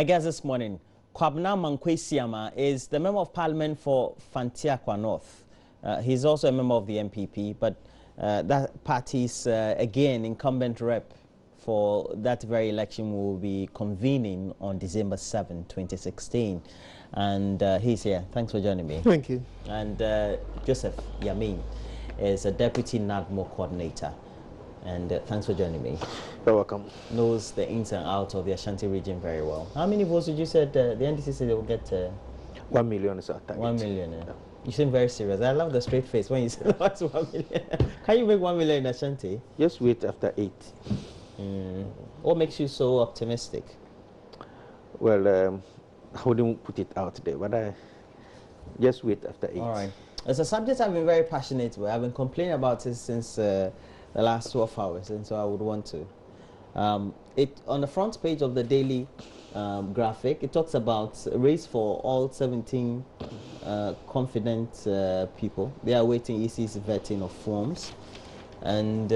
My guest this morning, Kwabena Mankwesiama, is the Member of Parliament for Fantiakwa North. He's also a member of the MPP, but that party's, again, incumbent rep for that very election will be convening on December 7, 2016. And he's here. Thanks for joining me. Thank you. And Joseph Yamin is a deputy NADMO coordinator. And thanks for joining me. You're welcome. Knows the ins and outs of the Ashanti region very well. How many votes did you say the NDC said they will get? 1 million is our target. 1 million. Yeah. You seem very serious. I love the straight face when you say what's 1 million. Can you make 1 million in Ashanti? Just wait after 8. What makes you so optimistic? Well, I wouldn't put it out there, but I just wait after 8. All right. It's a subject I've been very passionate with. I've been complaining about it since the last 12 hours, and so I would want to. It on the front page of the daily graphic, it talks about a race for all 17 confident people. They are waiting EC's vetting of forms, and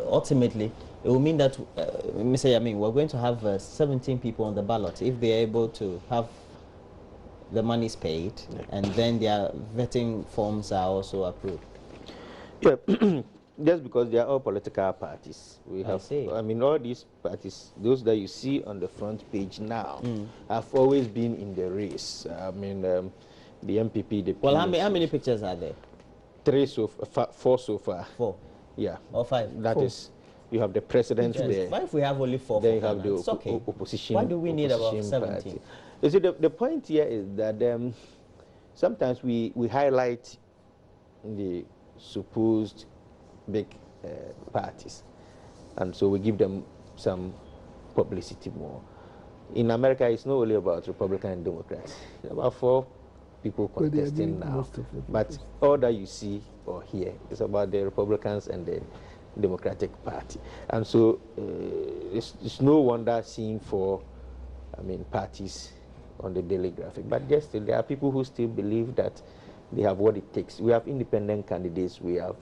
ultimately it will mean that Mr. Yamin, we're going to have 17 people on the ballot if they are able to have the monies paid, and then their vetting forms are also approved. Yeah. Just because they are all political parties. We have, I mean, all these parties, those that you see on the front page now, have always been in the race. I mean, the MPP, the Well, how many pictures are there? 4 so far. 4? Yeah. Or 5? That 4. Is, you have the president there. Why if we have only 4? Then you have the opposition. Why do we need about 17? Party. You see, the point here is that sometimes we highlight the supposed big parties, and so we give them some publicity more. In America, it's not only about Republican and Democrats. About 4 people contesting now, but all that you see or hear is about the Republicans and the Democratic Party, and so it's no wonder seeing 4, parties on the daily graphic. But just still, there are people who still believe that they have what it takes. We have independent candidates. We have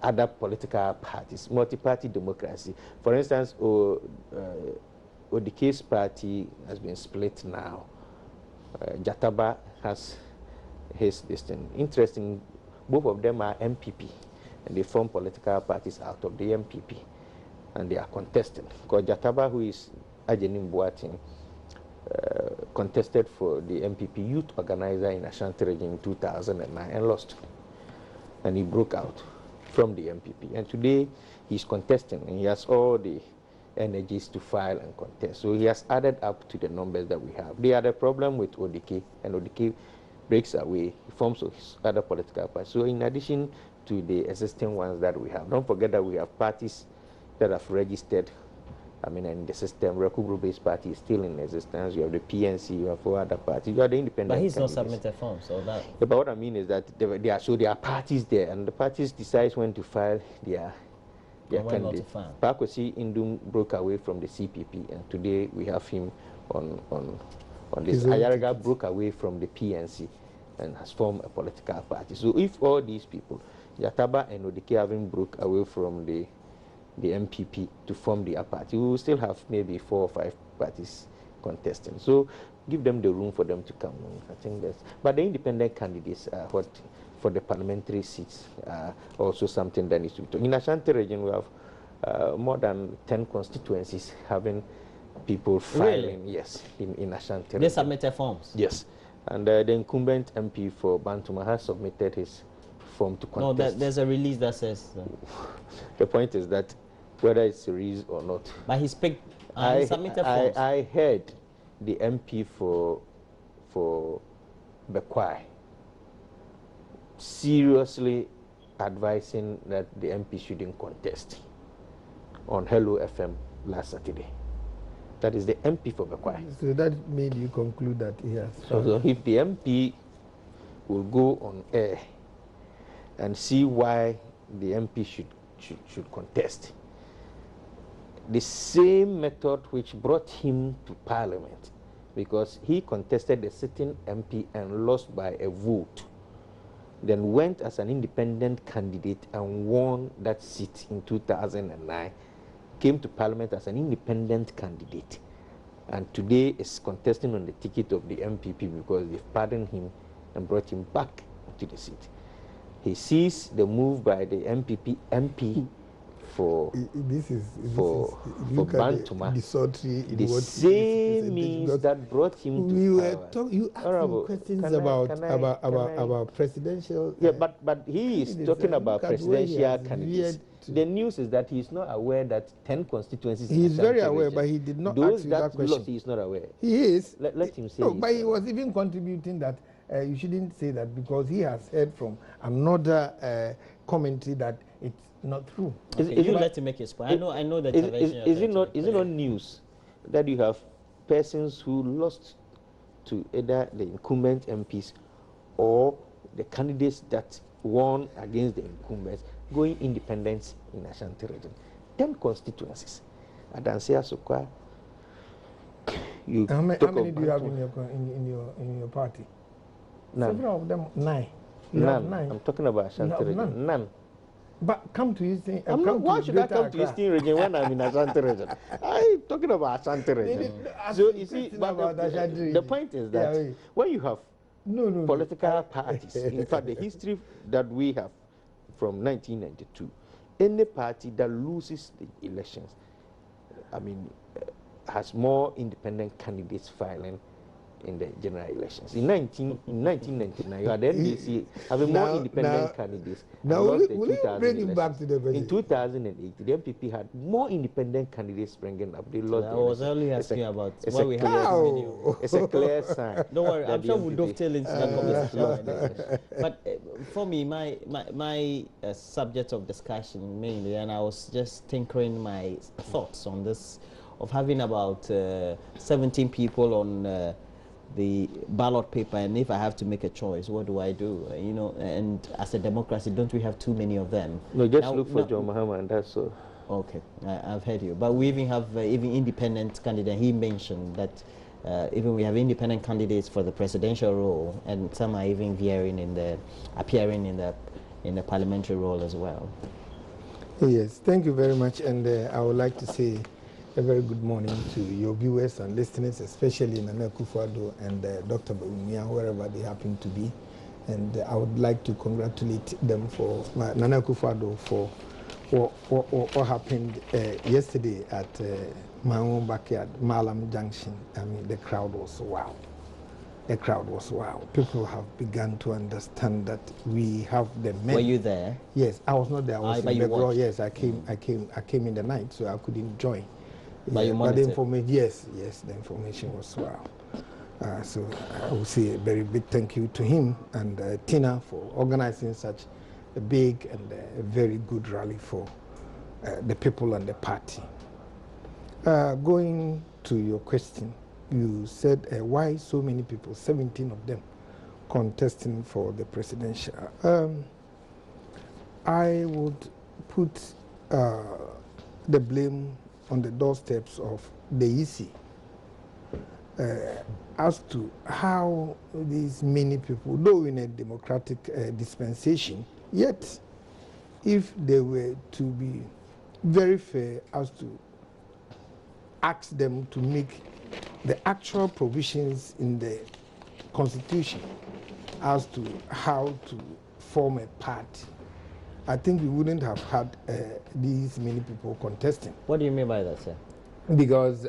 other political parties, multi-party democracy. For instance, Odike's party has been split now. Jataba has his distinct. Interesting, both of them are MPP, and they form political parties out of the MPP, and they are contesting. Because Jataba, who is Ajenim Boating, contested for the MPP youth organizer in Ashanti region in 2009 and lost, and he broke out from the MPP, and today he's contesting, and he has all the energies to file and contest. So he has added up to the numbers that we have. They had a problem with Odike, and Odike breaks away, he forms his other political parties. So in addition to the existing ones that we have, don't forget that we have parties that have registered, in the system. Rekubru-based party is still in existence. You have the PNC, you have 4 other parties. You have the independent. But he's candidates. not submitted forms, so that. Yeah, but what I mean is that there are parties there, and the parties decide when to file their candidate. Pakwesi Indum broke away from the CPP, and today we have him on this. Ayaraga broke away from the PNC and has formed a political party. So if all these people, Jataba and Odike, having broke away from the MPP to form their party, we will still have maybe 4 or 5 parties contesting. So give them the room for them to come. I think that's. But the independent candidates are what for the parliamentary seats also something that needs to be done. In Ashanti region, we have more than 10 constituencies having people filing. Really? Yes, in Ashanti. They submitted forms. Yes, and the incumbent MP for Bantuma has submitted his form to contest. No, there's a release that says. The point is that whether it's released or not. But he submitted forms. I heard the MP for Bekwai seriously advising that the MP shouldn't contest on Hello FM last Saturday. That is the MP for Bekwai. So that made you conclude that he has. So if the MP will go on air and see why the MP should contest, the same method which brought him to Parliament, because he contested the sitting MP and lost by a vote, then went as an independent candidate and won that seat in 2009, came to Parliament as an independent candidate, and today is contesting on the ticket of the MPP because they've pardoned him and brought him back to the seat. He sees the move by the MPP MP for Bantuma, the same means that brought him to power. You asked questions about presidential. Yeah, but he is talking about presidential candidates. The news is that he is not aware that 10 constituencies. He is very aware, but he did not ask you that question. He is not aware. He is. Let him say. No, but he was even contributing that. You shouldn't say that because he has heard from another commentary that it's not true. Okay, you let him make his point. I know that. Is it not news that you have persons who lost to either the incumbent MPs or the candidates that won against the incumbents going independent in Ashanti region? 10 constituencies. Adanse Asokwa. How many do you have in your party? None. Several of them, 9. None. 9. I'm talking about Ashanti region. None. But come to Eastern. Why should I come to Eastern region when I'm in Ashanti region? I'm talking about Ashanti region. So you see, but the point is that when you have political parties, in fact, the history that we have from 1992, any party that loses the elections, has more independent candidates filing in the general elections. In 1999, you had the NDC having more independent candidates. Now, will you bring it back to the president? In 2008, the MPP had more independent candidates springing up. They lost. I was only asking about what we have in this video. It's a clear sign. Don't worry, I'm sure we'll dovetail into that conversation. But for me, my subject of discussion mainly, and I was just tinkering my thoughts on this, of having about 17 people on the ballot paper, and if I have to make a choice, what do I do? And as a democracy, don't we have too many of them? No, just look for John Mahama, and that's all. Okay, I've heard you. But we even have even independent candidate. He mentioned that even we have independent candidates for the presidential role, and some are even appearing in the parliamentary role as well. Yes, thank you very much, and I would like to say a very good morning to your viewers and listeners, especially Nana Akufo-Addo and Dr. Bawumia, wherever they happen to be. And I would like to congratulate them for Nana Akufo-Addo for what happened yesterday at my own backyard, Malam Junction. The crowd was wow. The crowd was wow. People have begun to understand that we have the men. Were you there? Yes, I was not there. I was in the Yes, I came in the night, so I couldn't join. But the information, yes, the information was wow. So I will say a very big thank you to him and Tina for organizing such a big and a very good rally for the people and the party. Going to your question, you said why so many people, 17 of them, contesting for the presidential. I would put the blame on the doorsteps of the EC as to how these many people, though in a democratic dispensation, yet if they were to be very fair as to ask them to make the actual provisions in the Constitution as to how to form a party, I think we wouldn't have had these many people contesting. What do you mean by that, sir? Because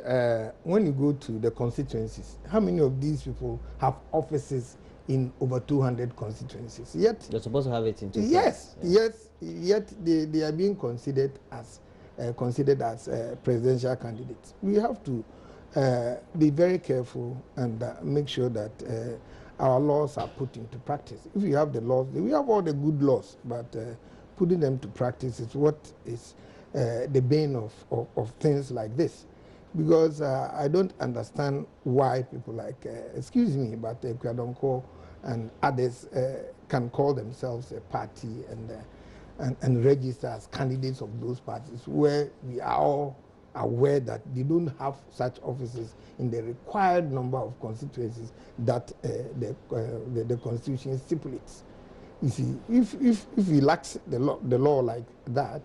when you go to the constituencies, how many of these people have offices in over 200 constituencies? Yet you're supposed to have it in 200. Yes, yet they are being considered as presidential candidates. We have to be very careful and make sure that our laws are put into practice. If you have the laws, we have all the good laws, but putting them to practice is what is the bane of things like this. Because I don't understand why people like, excuse me, but Kwadonko and others can call themselves a party and register as candidates of those parties, where we are all aware that they don't have such offices in the required number of constituencies that the Constitution stipulates. You see, if we lack the law like that,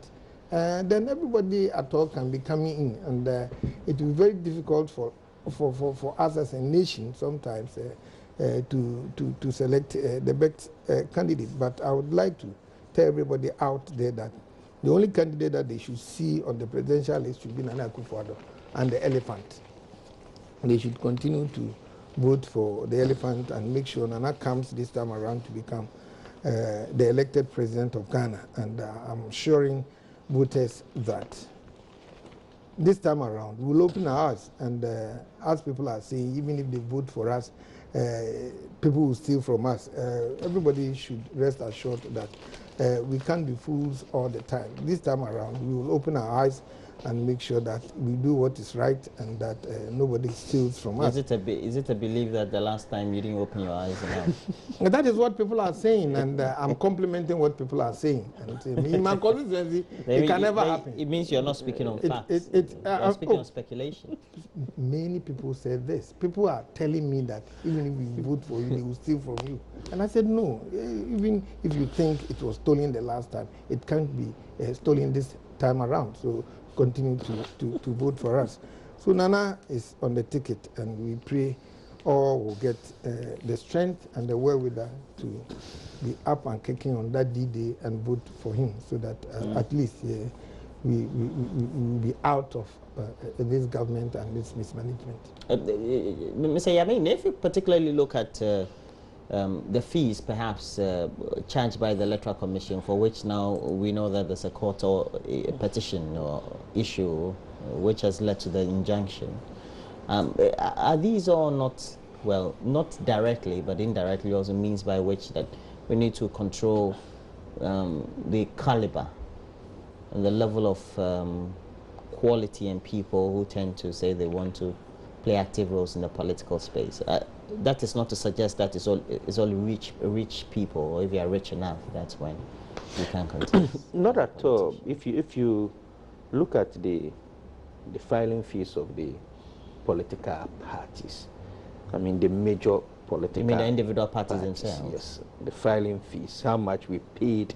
then everybody at all can be coming in, and it will be very difficult for us as a nation sometimes to select the best candidate. But I would like to tell everybody out there that the only candidate that they should see on the presidential list should be Nana Akufo-Addo and the elephant. They should continue to vote for the elephant and make sure Nana comes this time around to become the elected president of Ghana. And I'm assuring voters that this time around we'll open our eyes, and as people are saying, even if they vote for us, people will steal from us. Everybody should rest assured that we can't be fools all the time. This time around we will open our eyes and make sure that we do what is right and that nobody steals from us. Is it a belief that the last time you didn't open your eyes enough? That is what people are saying, and I'm complimenting what people are saying. And in my constituency, it can never happen. It means you're not speaking on facts. You're speaking on speculation. Many people said this. People are telling me that even if we vote for you, they will steal from you. And I said, no, even if you think it was stolen the last time, it can't be stolen this time around. So continue to vote for us. So Nana is on the ticket, and we pray all will get the strength and the wherewithal to be up and kicking on that D-Day and vote for him, so that at least we will be out of this government and this mismanagement. Mr. Yamin, if you particularly look at the fees perhaps charged by the Electoral Commission, for which now we know that there's a court or a petition or issue which has led to the injunction. Are these all not, well, not directly, but indirectly also means by which that we need to control the caliber and the level of quality and people who tend to say they want to play active roles in the political space? That is not to suggest that it's all rich people, or if you are rich enough, that's when you can contest. Not at all. If you look at the filing fees of the political parties, I mean the major political. You mean the individual parties parties themselves? Yes, the filing fees, how much we paid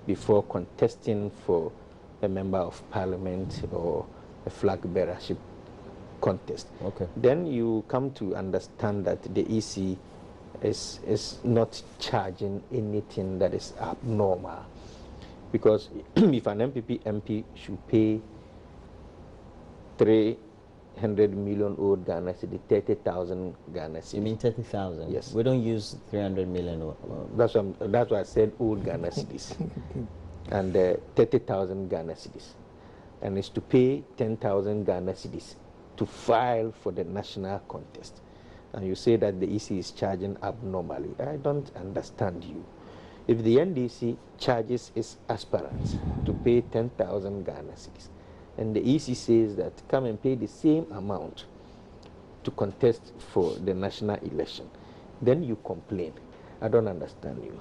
before contesting for a member of parliament or a flag bearership contest. Okay. Then you come to understand that the EC is not charging anything that is abnormal, because if an MPP MP should pay 300 million old Ghana cedi, 30,000 Ghana cedi. You mean 30,000? Yes. We don't use 300 million. That's why I said old Ghana cedis, and 30,000 Ghana cedis, and it's to pay 10,000 Ghana cedis to file for the national contest. And you say that the EC is charging abnormally. I don't understand you. If the NDC charges its aspirants to pay 10,000 Ghana cedis, and the EC says that come and pay the same amount to contest for the national election, then you complain. I don't understand you.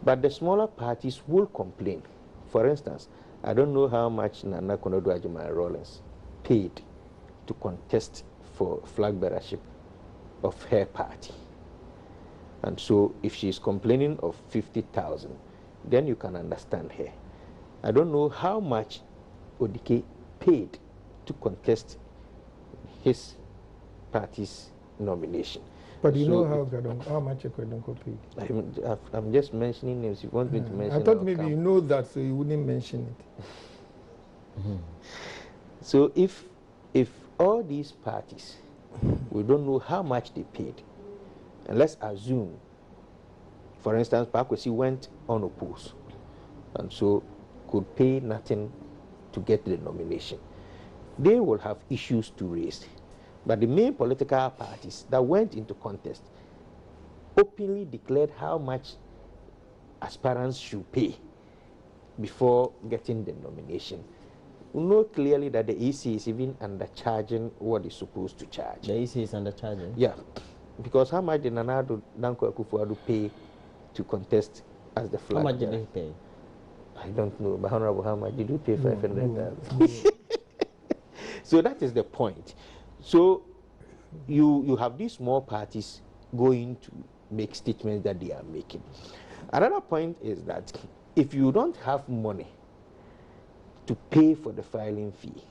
But the smaller parties will complain. For instance, I don't know how much Nana Konadu Agyeman-Rawlings paid to contest for flag bearership of her party. And so if she's complaining of 50,000, then you can understand her. I don't know how much Odike paid to contest his party's nomination. But you know how much Ekwedenko paid? I'm just mentioning names. If you want me to mention, I thought maybe you know that, so you wouldn't mention it. So if all these parties, we don't know how much they paid, and let's assume, for instance, Pakwesi went unopposed, and so could pay nothing to get the nomination, they will have issues to raise. But the main political parties that went into contest openly declared how much aspirants should pay before getting the nomination. We know clearly that the EC is even undercharging what it's supposed to charge. The EC is undercharging? Yeah, because how much did Nana Dankwa Akufo-Addo pay to contest as the flag? How much did he pay? I don't know, but Honorable, how much did you pay? 500,000. So that is the point. So you have these small parties going to make statements that they are making. Another point is that if you don't have money to pay for the filing fee,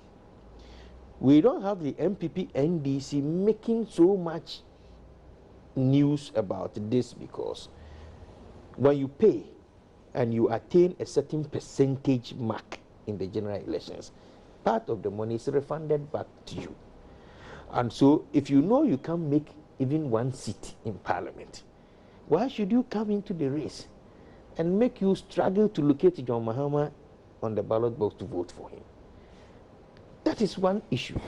We don't have the MPP NDC making so much news about this, because when you pay and you attain a certain percentage mark in the general elections, part of the money is refunded back to you. And so if you know you can't make even one seat in parliament, why should you come into the race and make you struggle to locate John Mahama on the ballot box to vote for him? That is one issue.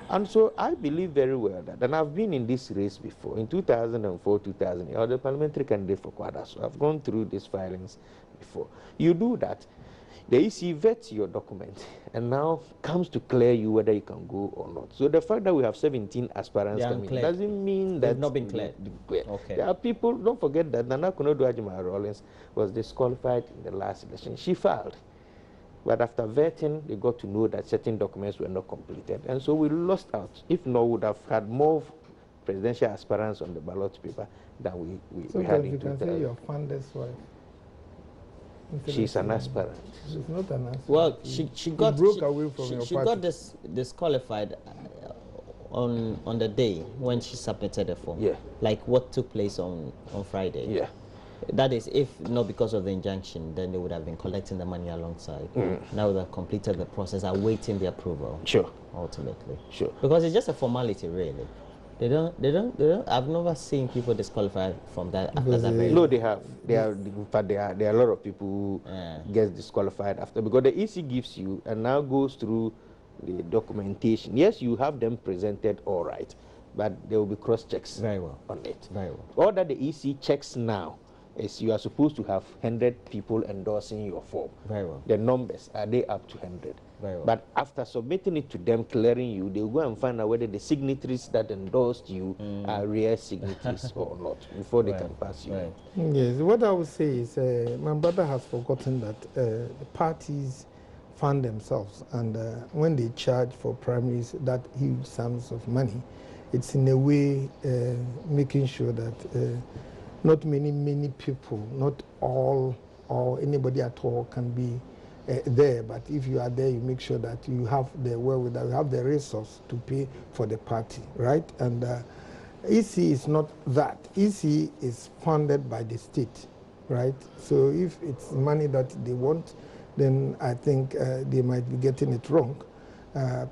And so I believe very well that, and I've been in this race before, in 2004, 2008, I was the parliamentary candidate for Kwada, so I've gone through these filings before. You do that, the EC vets your document and now comes to clear you whether you can go or not. So the fact that we have 17 aspirants coming doesn't mean that they've not been cleared. Okay. There are people, don't forget that Nana Konodo Ajima Rawlings was disqualified in the last election. She filed. But after vetting, they got to know that certain documents were not completed. And so we lost out. If not, we would have had more presidential aspirants on the ballot paper than we had in 2000. So you can say your founder's wife. She's an aspirant. She's not an aspirant. Well, she got broke away from your she party. got disqualified on the day when she submitted the form. Yeah. Like what took place on Friday. Yeah. That is, if not because of the injunction, then they would have been collecting the money alongside. Now they've completed the process, awaiting the approval. Sure. Ultimately. Sure. Because it's just a formality, really. They don't. I've never seen people disqualified from that after that. No, they have. In fact, there are a lot of people who get disqualified after, because the EC gives you and now goes through the documentation. Yes, you have them presented all right, but there will be cross checks. Very well on it. Very well. All that the EC checks now is you are supposed to have 100 people endorsing your form. Very well. The numbers, are they up to 100? Very well. But after submitting it to them, clearing you, they will go and find out whether the signatories that endorsed you are real signatories or not before they can pass you. Right. Yes, what I would say is my brother has forgotten that the parties fund themselves, and when they charge for primaries that huge sums of money, it's in a way making sure that not many people, not all or anybody at all can be there. But if you are there, you make sure that you have the wherewithal, you have the resource to pay for the party, right? And EC is not that. EC is funded by the state, right? So if it's money that they want, then I think they might be getting it wrong,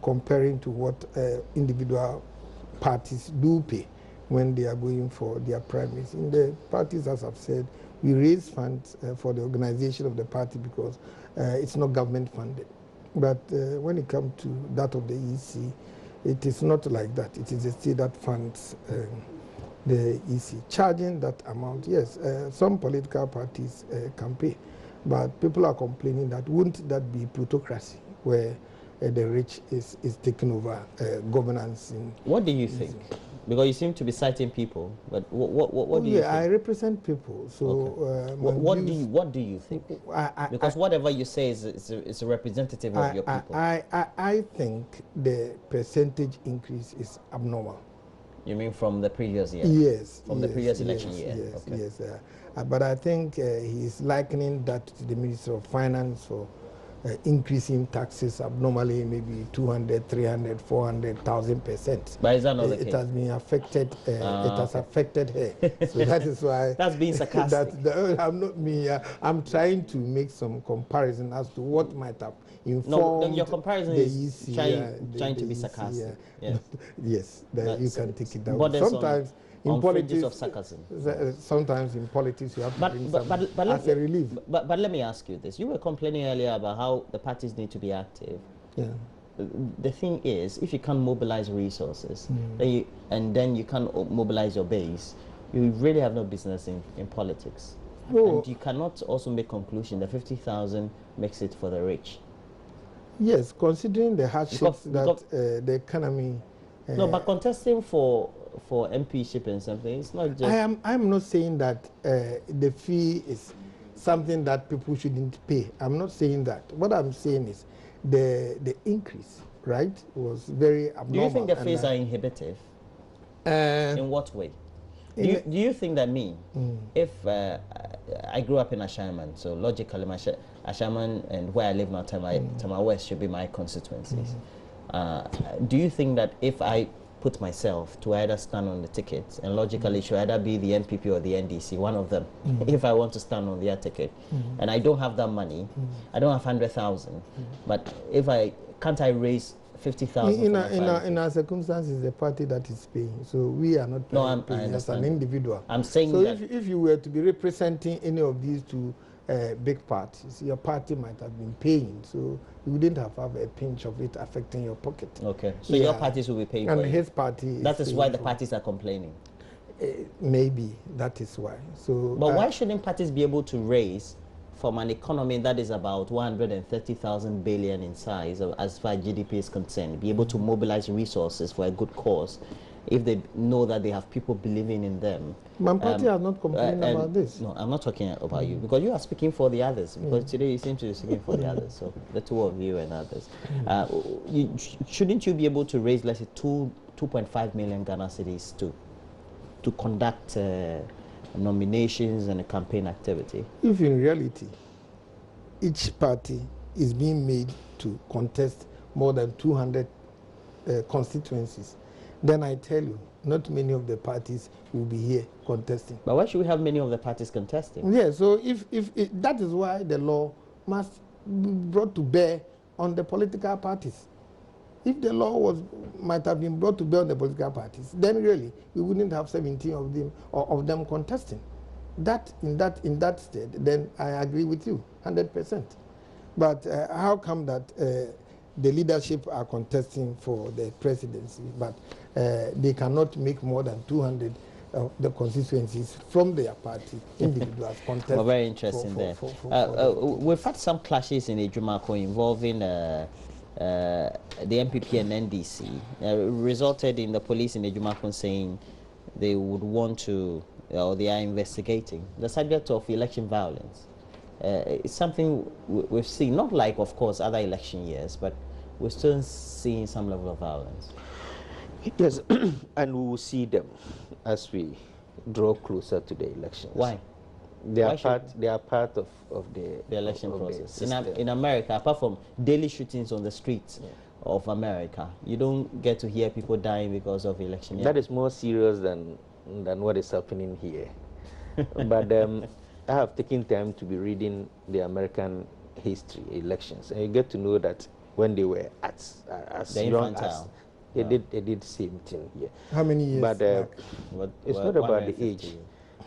comparing to what individual parties do pay when they are going for their primaries. In the parties, as I've said, we raise funds for the organization of the party because it's not government funded. But when it comes to that of the EC, it is not like that. It is the state that funds the EC. Charging that amount, yes, some political parties can pay, but people are complaining that wouldn't that be plutocracy, where the rich is taking over governance? What do you think? Because you seem to be citing people, but what do you think? I represent people, so okay. What do you think? Because whatever you say is a representative of your people. I think the percentage increase is abnormal. You mean from the previous year? Yes. From the previous election yes, year? Yes, okay. yes. But I think he's likening that to the Minister of Finance for increasing taxes abnormally, maybe 200, 300, 400,000%. But is that not the case? It has been affected. It has affected her. So that is why. That's being sarcastic. I'm not me. I'm trying to make some comparison as to what might have informed. No, your comparison is trying to be sarcastic. Yeah. Yes, you can take it down. Sometimes in politics of sarcasm. Sometimes in politics you have to bring some as a relief. But let me ask you this: you were complaining earlier about how the parties need to be active. Yeah. The thing is, if you can't mobilize resources, then you can't mobilize your base, you really have no business in politics. Oh. And you cannot also make conclusion that 50,000 makes it for the rich. Yes, considering the hardships that the economy. No, but contesting for MPship and something, it's not just. I'm not saying that the fee is something that people shouldn't pay. I'm not saying that. What I'm saying is the increase, right, was very abnormal. Do you think the fees are inhibitive? In what way? Do you think that if I grew up in Ashaman, so logically Ashaman and where I live now, Tama West should be my constituencies. Do you think that if I put myself to either stand on the ticket, and logically it should either be the NPP or the NDC, one of them, if I want to stand on their ticket, and I don't have that money, I don't have 100,000, but if I can't I raise 50,000? In our circumstances, the party that is paying, so we are not paying as an individual. I'm saying so that if you were to be representing any of these two big parties, your party might have been paying, so you wouldn't have a pinch of it affecting your pocket. Okay, so your parties will be paying and for it. His party. That is why the parties are complaining. Maybe that is why. So, but why shouldn't parties be able to raise from an economy that is about 130,000 billion in size, as far as GDP is concerned, be able to mobilize resources for a good cause, if they know that they have people believing in them? My party has not complained about this. No, I'm not talking about you, because you are speaking for the others. Because today you seem to be speaking for the others, so the two of you and others. Shouldn't you be able to raise, let's say, 2.5 million Ghana cedis to conduct nominations and a campaign activity? If in reality each party is being made to contest more than 200 constituencies, then I tell you, not many of the parties will be here contesting. But why should we have many of the parties contesting? Yeah, so if that is why the law must be brought to bear on the political parties. If the law might have been brought to bear on the political parties, then really we wouldn't have 17 of them contesting. In that state, then I agree with you 100%. But how come that the leadership are contesting for the presidency, but they cannot make more than 200 of the constituencies from their party individuals contest? Well, very interesting there. We've had some clashes in Ejumako involving the NPP and NDC, resulted in the police in Ejumako saying they would want to, or they are investigating the subject of election violence. It's something we've seen, not like, of course, other election years, but we're still seeing some level of violence. Yes, and we will see them as we draw closer to the elections. Why? They are part of the election process. The in America, apart from daily shootings on the streets of America, you don't get to hear people dying because of election. That is more serious than what is happening here. But I have taken time to be reading the American history, elections, and you get to know that when they were as young as they did the same thing here. How many years? But it's not about the age,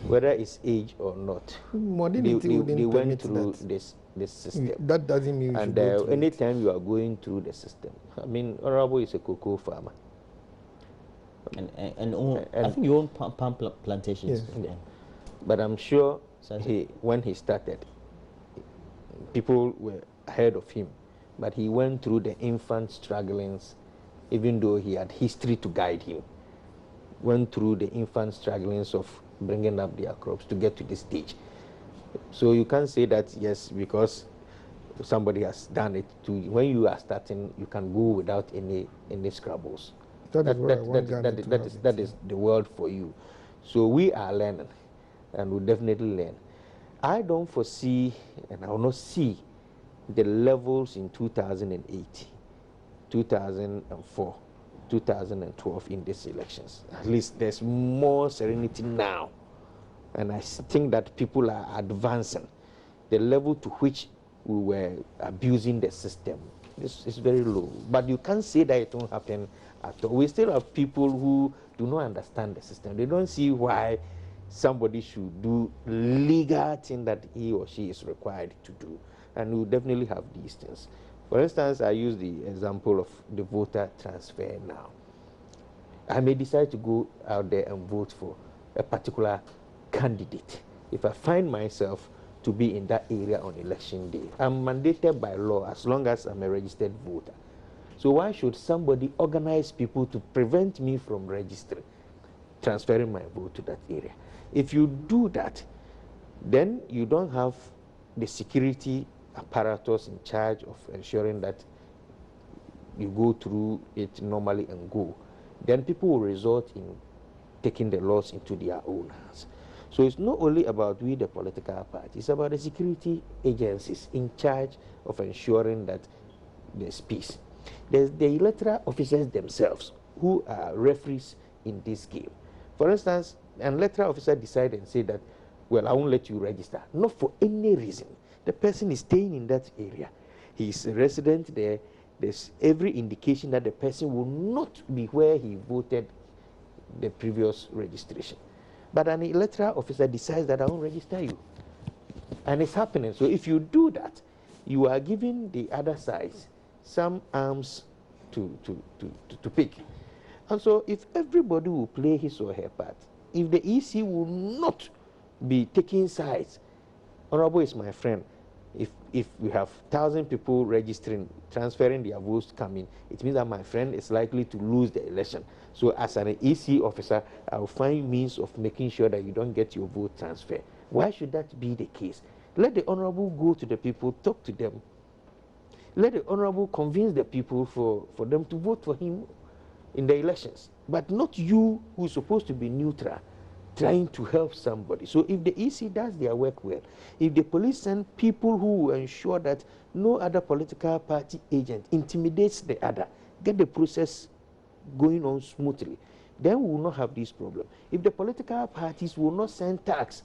whether it's age or not. They went through this system. That doesn't mean. And anytime you are going through the system, I mean, Honorable is a cocoa farmer. And I think you own palm plantations. Yes. Yeah. But I'm sure when he started, people were ahead of him. But he went through the infant strugglings, even though he had history to guide him. Went through the infant strugglings of bringing up their crops to get to this stage. So you can't say that, yes, because somebody has done it. When you are starting, you can go without any scrabbles. That is the world for you. So we are learning, and we'll definitely learn. I don't foresee, and I will not see, the levels in 2008, 2004, 2012 in these elections. At least there's more serenity now. And I think that people are advancing. The level to which we were abusing the system is very low. But you can't say that it won't happen at all. We still have people who do not understand the system. They don't see why somebody should do legal thing that he or she is required to do. And we definitely have these things. For instance, I use the example of the voter transfer now. I may decide to go out there and vote for a particular candidate. If I find myself to be in that area on election day, I'm mandated by law as long as I'm a registered voter. So why should somebody organize people to prevent me from registering, transferring my vote to that area? If you do that, then you don't have the security apparatus in charge of ensuring that you go through it normally and go. Then people will resort in taking the laws into their own hands. So it's not only about we, the political party, it's about the security agencies in charge of ensuring that there's peace. There's the electoral officers themselves who are referees in this game. For instance, an electoral officer decide and say that, well, I won't let you register. Not for any reason. The person is staying in that area. He's a resident there. There's every indication that the person will not be where he voted the previous registration. But an electoral officer decides that I won't register you. And it's happening. So if you do that, you are giving the other side some arms to pick. And so if everybody will play his or her part, if the EC will not be taking sides, Honorable is my friend, if we have 1,000 people registering, transferring their votes coming, it means that my friend is likely to lose the election. So as an EC officer, I will find means of making sure that you don't get your vote transferred. Why should that be the case? Let the Honorable go to the people, talk to them. Let the Honorable convince the people for them to vote for him in the elections. But not you, who is supposed to be neutral, trying to help somebody. So if the EC does their work well, if the police send people who will ensure that no other political party agent intimidates the other, get the process going on smoothly, then we will not have this problem. If the political parties will not send tax,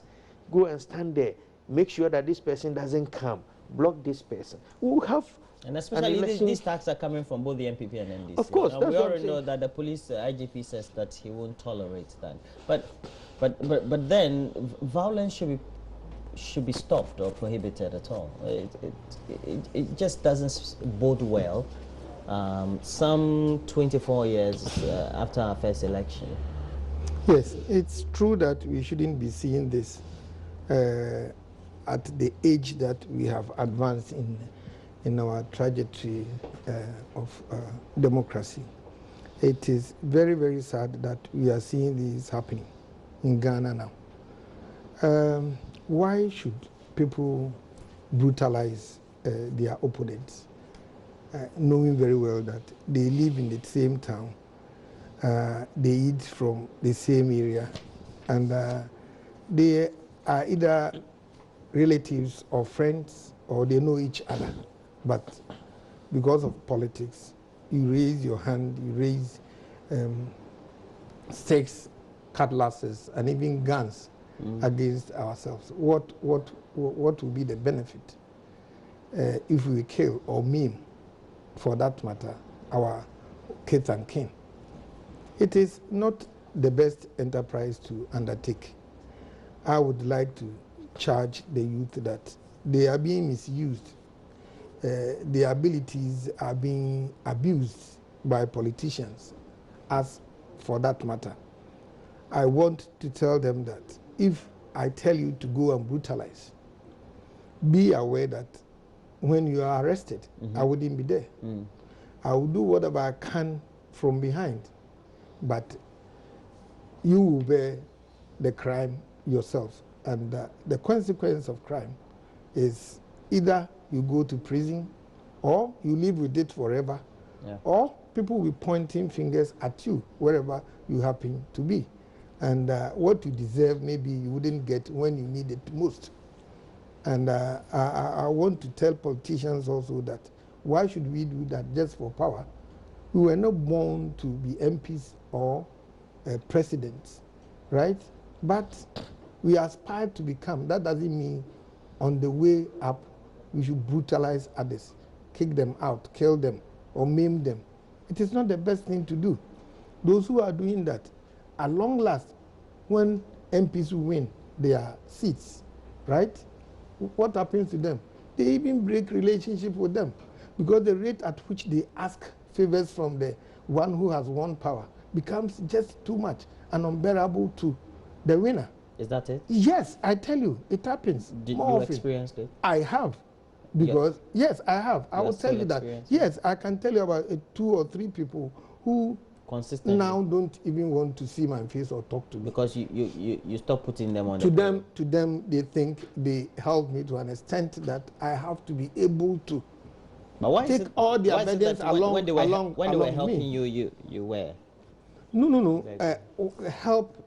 go and stand there, make sure that this person doesn't come, block this person, we will have. And especially these tax are coming from both the NPP and NDC. Of course, we already know that the police IGP says that he won't tolerate that. But then violence should be stopped or prohibited at all. It just doesn't bode well. Some 24 years after our first election. Yes, it's true that we shouldn't be seeing this at the age that we have advanced in our trajectory of democracy. It is very, very sad that we are seeing this happening in Ghana now. Why should people brutalize their opponents, knowing very well that they live in the same town, they eat from the same area, and they are either relatives or friends, or they know each other. But because of politics, you raise your hand, you raise sticks, cutlasses, and even guns against ourselves. What will be the benefit if we kill or maim, for that matter, our kids and kin? It is not the best enterprise to undertake. I would like to charge the youth that they are being misused. Their abilities are being abused by politicians. As for that matter, I want to tell them that if I tell you to go and brutalize, be aware that when you are arrested, I wouldn't be there. I will do whatever I can from behind, but you will bear the crime yourself. And the consequence of crime is either you go to prison, or you live with it forever, or people will be pointing fingers at you wherever you happen to be. And what you deserve, maybe you wouldn't get when you need it most. And I want to tell politicians also that why should we do that just for power? We were not born to be MPs or presidents, right? But we aspire to become. That doesn't mean on the way up we should brutalize others, kick them out, kill them, or maim them. It is not the best thing to do. Those who are doing that, at long last, when MPs win their seats, right? What happens to them? They even break relationship with them, because the rate at which they ask favors from the one who has won power becomes just too much and unbearable to the winner. Is that it? Yes, I tell you, it happens. Did more you often. experience it? I have. Because, yes, I have. I will tell you that. Yes, I can tell you about 2 or 3 people who consistently now don't even want to see my face or talk to me. Because you stop putting them on to them, they think they help me to an extent that I have to be able to take all their burdens along when they were helping me. you were? No. Help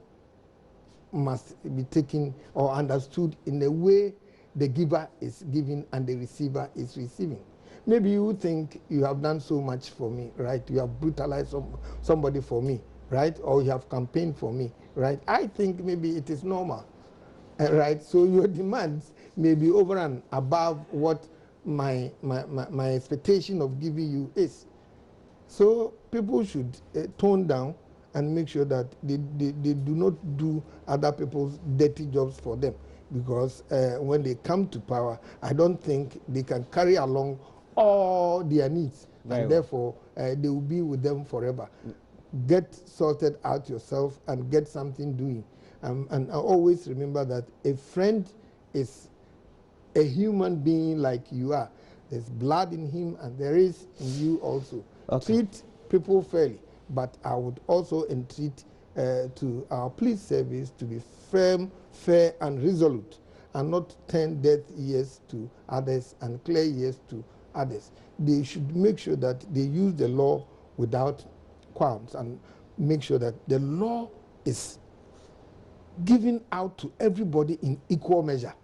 must be taken or understood in the way the giver is giving and the receiver is receiving. maybe you think you have done so much for me, right? You have brutalized somebody for me, right? Or you have campaigned for me, right? I think maybe it is normal, right? So your demands may be over and above what my expectation of giving you is. So people should tone down and make sure that they do not do other people's dirty jobs for them, because when they come to power, I don't think they can carry along all their needs, Very and well. therefore they will be with them forever. Get sorted out yourself and get something doing. And I always remember that a friend is a human being like you are. There's blood in him and there is in you also. Okay. Treat people fairly, but I would also entreat to our police service to be firm, fair and resolute, and not turn deaf ears to others and clear ears to others. They should make sure that they use the law without qualms and make sure that the law is given out to everybody in equal measure.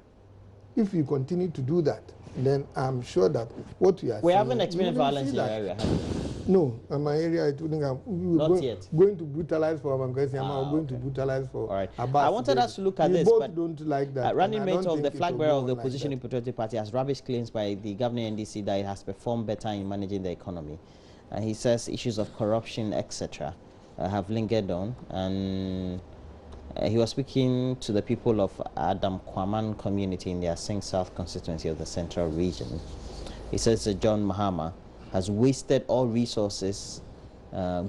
If you continue to do that, then I'm sure that what we are We seeing, haven't experienced you will violence see in your that. area, have we? No, in my area, it wouldn't have. Not yet. Going to brutalize for Amankwe Siama or going okay. to brutalize for All right. Abbas. I wanted us to look at we this, both but don't like that. running and I mate don't of the think it flag will bearer go of the on like opposition that. patriotic party has rubbish claims by the governing NDC that it has performed better in managing the economy. And he says issues of corruption, etc., have lingered on. And he was speaking to the people of Adam Kwaman community in the Asing South constituency of the Central Region. He says that John Mahama has wasted all resources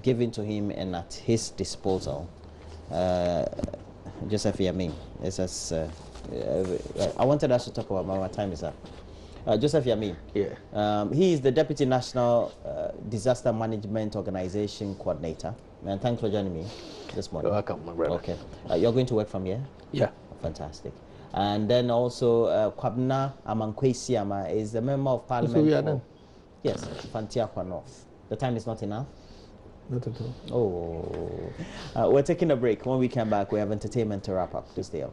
given to him and at his disposal. Joseph Yamin, it says, I wanted us to talk about, my time is up. Joseph Yamin, Yeah. he is the Deputy National Disaster Management Organization Coordinator. And thanks for joining me this morning. You're welcome, my brother. Okay. You're going to work from here? Yeah. Fantastic. And then also Kwabna Amankwe Siama is the Member of Parliament. So we are for- done? Yes, Fantiakwa North. The time is not enough? Not at all. Oh. We're taking a break. When we come back, we have entertainment to wrap up. Please stay on.